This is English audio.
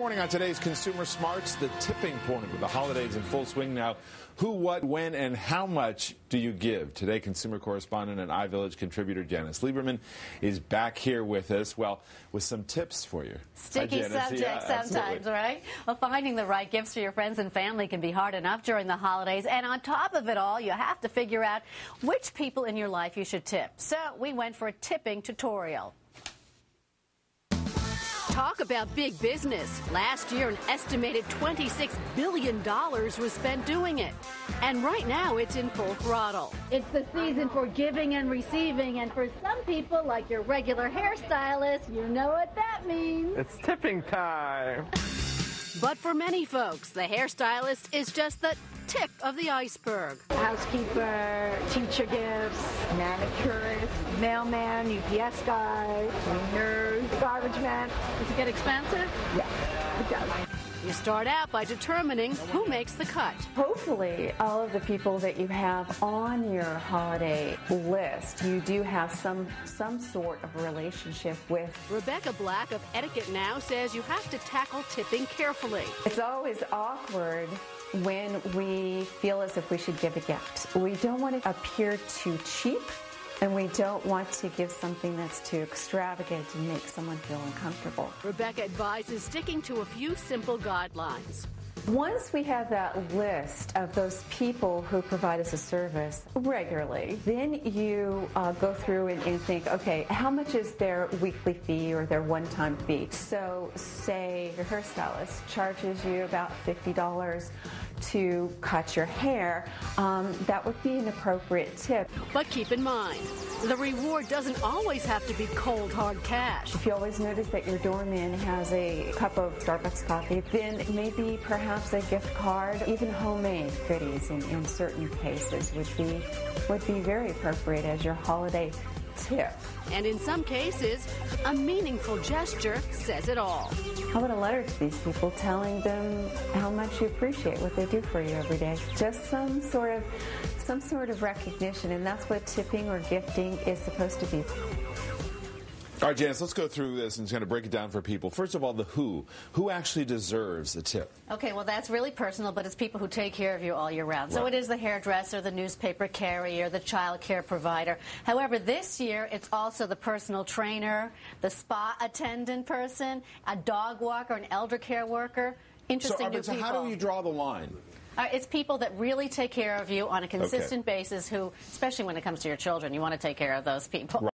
Morning on today's Consumer Smarts, the tipping point with the holidays in full swing now. Who, what, when, and how much do you give? Today, consumer correspondent and iVillage contributor Janice Liberman is back here with us, well, with some tips for you. Sticky subject sometimes, right? Well, finding the right gifts for your friends and family can be hard enough during the holidays. And on top of it all, you have to figure out which people in your life you should tip. So we went for a tipping tutorial. Talk about big business. Last year, an estimated $26 billion was spent doing it. And right now, it's in full throttle. It's the season for giving and receiving, and for some people, like your regular hairstylist, you know what that means. It's tipping time. But for many folks, the hairstylist is just the tip of the iceberg. Housekeeper, teacher gifts, manicurist, mailman, UPS guy, cleaners, garbage man. Does it get expensive? Yeah, it does. You start out by determining who makes the cut. Hopefully, all of the people that you have on your holiday list, you do have some sort of relationship with. Rebecca Black of Etiquette Now says you have to tackle tipping carefully. It's always awkward when we feel as if we should give a gift. We don't want to appear too cheap, and we don't want to give something that's too extravagant and make someone feel uncomfortable. Rebecca advises sticking to a few simple guidelines. Once we have that list of those people who provide us a service regularly, then you go through and think, okay, how much is their weekly fee or their one-time fee? So say your hairstylist charges you about $50 to cut your hair. That would be an appropriate tip. But keep in mind, the reward doesn't always have to be cold, hard cash. If you always notice that your doorman has a cup of Starbucks coffee, then maybe perhaps a gift card, even homemade goodies in certain cases would be very appropriate as your holiday tip. And in some cases, a meaningful gesture says it all. How about a letter to these people telling them how much you appreciate what they do for you every day? Just some sort of recognition, and that's what tipping or gifting is supposed to be. All right, Janice, let's go through this and kind of break it down for people. First of all, the who. Who actually deserves a tip? Okay, well, that's really personal, but it's people who take care of you all year round. Right. So it is the hairdresser, the newspaper carrier, the child care provider. However, this year, it's also the personal trainer, the spa attendant person, a dog walker, an elder care worker. Interesting new people. So how do you draw the line? It's people that really take care of you on a consistent basis who, especially when it comes to your children, you want to take care of those people. Right.